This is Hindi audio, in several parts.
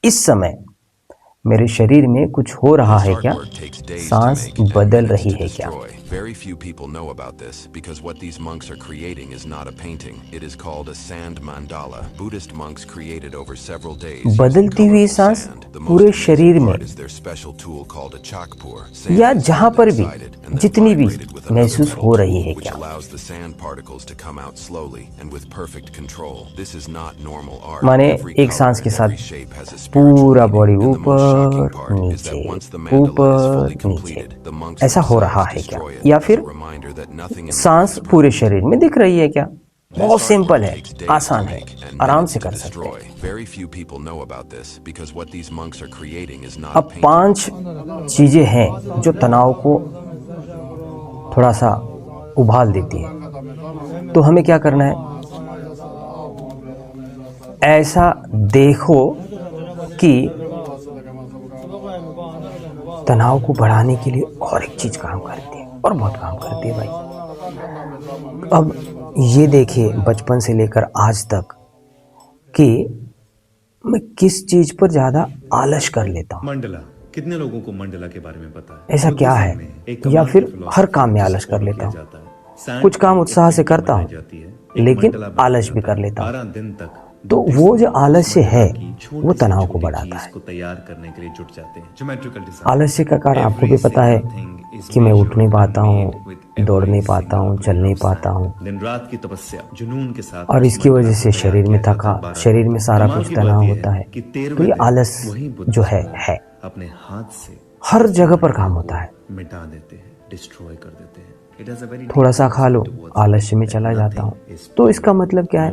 इस समय मेरे शरीर में कुछ हो रहा है क्या? सांस बदल रही है क्या? Very few people know about this because what these monks are creating is not a painting. It is called a sand mandala. Buddhist monks created over several days using बदलती हुई colorful सांस sand. The पूरे most शरीर amazing में part is their special tool called a chakpur. या Sand is जहां held पर भी inside it and then जितनी भी vibrated with another महसूस metal हो रही tool, है which क्या? allows the sand particles to come out slowly and with perfect control. This is not normal art. माने Every एक color सांस के and साथ every shape has a spiritual पूरा meaning. Body And the most shocking ऊपर part is that नीचे once the mandala is fully ऊपर नीचे, completed, the monks ऐसा हो रहा themselves है क्या? destroy it या as a फिर reminder that nothing in life सांस is पूरे permanent. शरीर में दिख रही है क्या? बहुत This सिंपल artwork है, takes days to आसान है, make and आराम minutes से to कर सकते destroy. हैं। Very few people know about this because what these monks are creating is not a अब painting. 5 चीजें हैं जो तनाव को थोड़ा सा उबाल देती है। तो हमें क्या करना है? ऐसा देखो कि तनाव को बढ़ाने के लिए और एक चीज काम करती है और बहुत काम करती है भाई। अब ये देखिए बचपन से लेकर आज तक कि मैं किस चीज पर ज्यादा आलस कर लेता हूँ। मंडला, कितने लोगों को मंडला के बारे में पता है? ऐसा क्या है? या फिर हर काम में आलस कर लेता हूँ। कुछ काम उत्साह से करता हूँ लेकिन आलस भी कर लेता हूँ। 12 दिन तक तो वो जो आलस्य है वो तनाव को बढ़ाता है। को तैयार करने के लिए जुट जाते हैं। ज्योमेट्रिकल डिजाइन, आलस्य का कारण आपको भी पता है कि मैं उठ नहीं पाता हूँ, दौड़ नहीं पाता हूँ, चल नहीं पाता हूँ, दिन रात की तपस्या जुनून के साथ, और इसकी वजह से शरीर में थका, शरीर में सारा कुछ तनाव होता है। तो ये आलस जो है अपने हाथ से हर जगह पर काम होता है। मिटा देते हैं, डिस्ट्रॉय कर देते हैं। थोड़ा सा खा लो, आलस्य में चला जाता हूँ। तो इसका मतलब क्या है?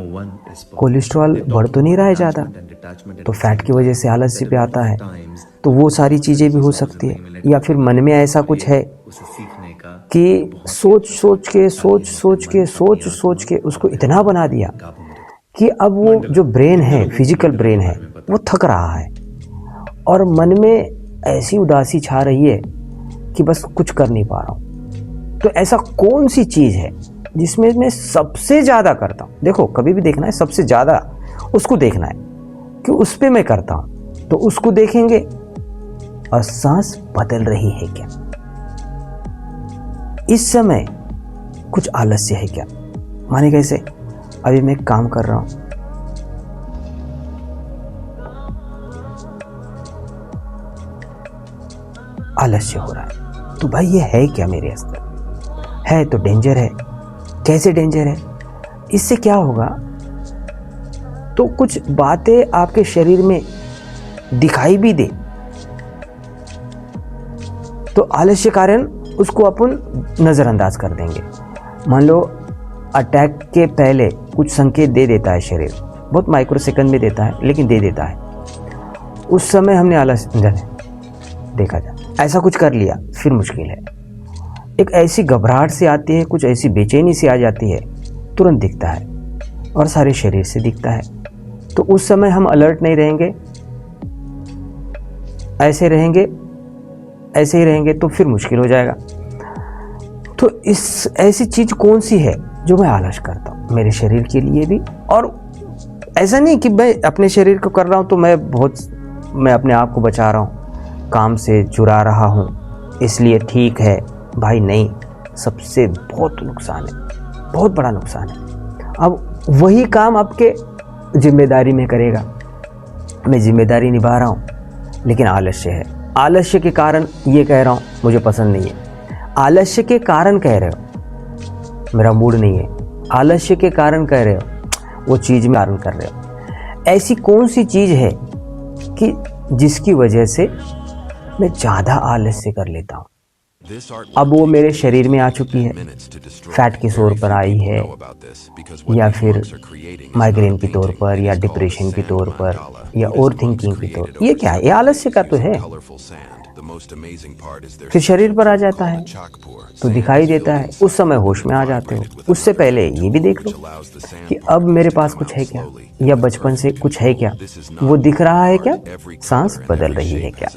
कोलेस्ट्रॉल बढ़ तो नहीं रहा है ज़्यादा, तो फैट की वजह से आलस्य पे आता है। तो वो सारी चीज़ें भी हो सकती है। या फिर मन में ऐसा कुछ है कि सोच के उसको इतना बना दिया कि अब वो जो ब्रेन है, फिजिकल ब्रेन है, वो थक रहा है और मन में ऐसी उदासी छा रही है कि बस कुछ कर नहीं पा रहा हूँ। तो ऐसा कौन सी चीज़ है जिसमें मैं सबसे ज़्यादा करता हूँ? देखो, कभी भी देखना है सबसे ज़्यादा उसको देखना है कि उस पे मैं करता हूँ। तो उसको देखेंगे और सांस बदल रही है क्या? इस समय कुछ आलस्य है क्या? माने कैसे? अभी मैं काम कर रहा हूँ, आलस्य हो रहा है, तो भाई ये है क्या मेरे अंदर? है तो डेंजर है। कैसे डेंजर है? इससे क्या होगा? तो कुछ बातें आपके शरीर में दिखाई भी दे तो आलस्य कारण उसको अपन नजरअंदाज कर देंगे। मान लो अटैक के पहले कुछ संकेत दे देता है शरीर, बहुत माइक्रोसेकंड में देता है लेकिन दे देता है। उस समय हमने आलस्य देखा जाए, ऐसा कुछ कर लिया, फिर मुश्किल है। एक ऐसी घबराहट से आती है, कुछ ऐसी बेचैनी से आ जाती है, तुरंत दिखता है और सारे शरीर से दिखता है। तो उस समय हम अलर्ट नहीं रहेंगे, ऐसे ही रहेंगे तो फिर मुश्किल हो जाएगा। तो इस ऐसी चीज कौन सी है जो मैं आलस करता हूँ मेरे शरीर के लिए भी? और ऐसा नहीं कि मैं अपने शरीर को कर रहा हूँ तो मैं अपने आप को बचा रहा हूँ, काम से चुरा रहा हूँ इसलिए ठीक है। भाई नहीं, सबसे बहुत नुकसान है, बहुत बड़ा नुकसान है। अब वही काम आपके जिम्मेदारी में करेगा, मैं जिम्मेदारी निभा रहा हूँ लेकिन आलस्य है। आलस्य के कारण ये कह रहा हूँ मुझे पसंद नहीं है, आलस्य के कारण कह रहे हो मेरा मूड नहीं है, आलस्य के कारण कह रहे हो वो चीज़ में कारण कर रहे हो। ऐसी कौन सी चीज़ है कि जिसकी वजह से मैं ज़्यादा आलस्य कर लेता हूँ? अब वो मेरे शरीर में आ चुकी है, फैट के तौर पर आई है या फिर माइग्रेन के तौर पर या डिप्रेशन के तौर पर या ओवर थिंकिंग के तौर पर। ये क्या है? ये आलस्य का तो है। फिर शरीर पर आ जाता है तो दिखाई देता है, उस समय होश में आ जाते हो। उससे पहले ये भी देख लो कि अब मेरे पास कुछ है क्या, या बचपन से कुछ है क्या, वो दिख रहा है क्या, सांस बदल रही है क्या?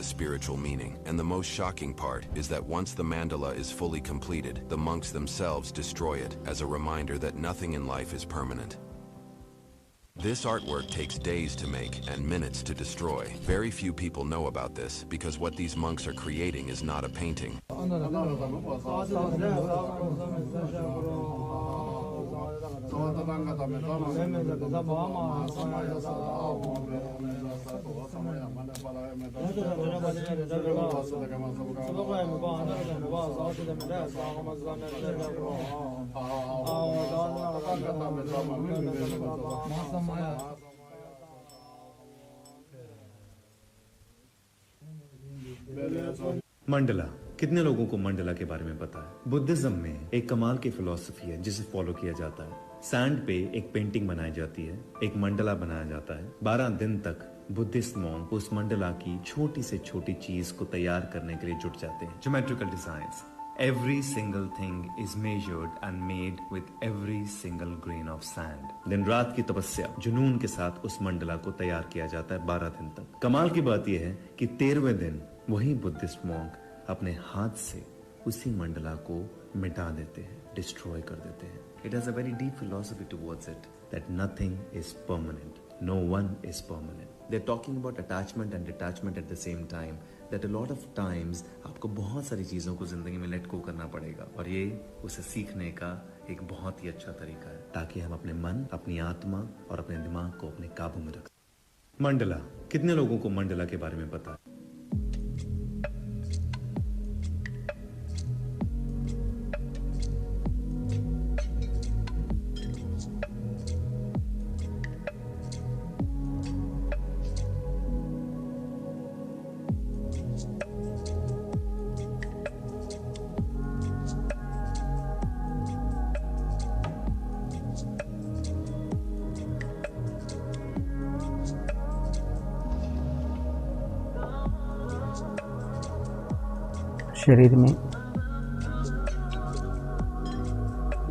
And the most shocking part is that once the mandala is fully completed, the monks themselves destroy it as a reminder that nothing in life is permanent. This artwork takes days to make and minutes to destroy. Very few people know about this because what these monks are creating is not a painting. Mandla, कितने लोगों को मंडला के बारे में पता है? बुद्धिज्म में एक कमाल की फिलॉसफी है जिसे फॉलो किया जाता है। सैंड पे एक पेंटिंग बनाई जाती है, एक मंडला बनाया जाता है। 12 दिन तक बुद्धिस्ट मॉन्क उस मंडला की छोटी से छोटी चीज को तैयार करने के लिए जुट जाते हैं। Geometrical designs, every single thing is measured and made with every single grain of sand. दिन रात की तपस्या, जुनून के साथ उस मंडला को तैयार किया जाता है 12 दिन तक। कमाल की बात यह है कि 13वें दिन वही बुद्धिस्ट मॉन्क अपने हाथ से उसी मंडला को मिटा देते हैं, डिस्ट्रॉय कर देते हैं। It has a very deep philosophy towards it, that nothing is permanent, no one is permanent. They're talking about attachment and detachment at the same time, that a lot of times आपको बहुत सारी चीजों को जिंदगी में लेट गो करना पड़ेगा, और ये उसे सीखने का एक बहुत ही अच्छा तरीका है, ताकि हम अपने मन, अपनी आत्मा और अपने दिमाग को अपने काबू में रख सकें। मंडला, कितने लोगों को मंडला के बारे में पता है? शरीर में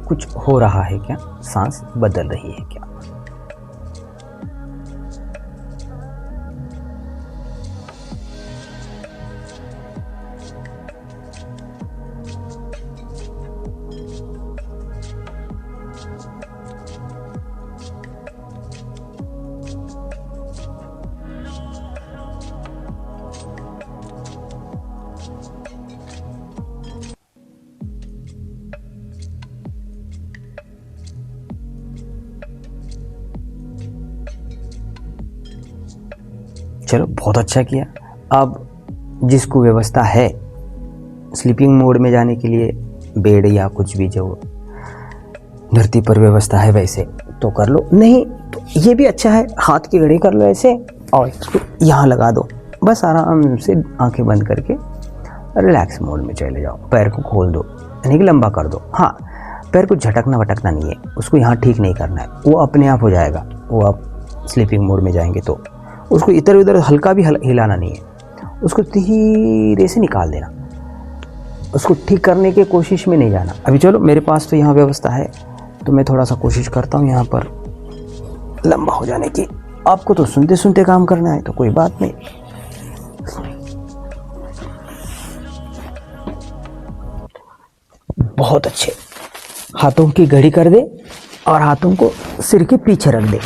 कुछ हो रहा है क्या? सांस बदल रही है क्या? चलो, बहुत अच्छा किया। अब जिसको व्यवस्था है स्लीपिंग मोड में जाने के लिए, बेड या कुछ भी जो धरती पर व्यवस्था है वैसे तो कर लो, नहीं तो ये भी अच्छा है, हाथ की घड़ी कर लो ऐसे और इसको यहाँ लगा दो, बस आराम से आंखें बंद करके रिलैक्स मोड में चले जाओ। पैर को खोल दो, यानी कि लंबा कर दो। हाँ, पैर को झटकना वटकना नहीं है, उसको यहाँ ठीक नहीं करना है, वो अपने आप हो जाएगा। वो आप स्लीपिंग मोड में जाएंगे तो उसको इधर उधर हल्का भी हिलाना नहीं है, उसको धीरे से निकाल देना, उसको ठीक करने की कोशिश में नहीं जाना। अभी चलो, मेरे पास तो यहाँ व्यवस्था है तो मैं थोड़ा सा कोशिश करता हूँ यहाँ पर लंबा हो जाने की। आपको तो सुनते सुनते काम करना है तो कोई बात नहीं। बहुत अच्छे। हाथों की घड़ी कर दे और हाथों को सिर के पीछे रख दे।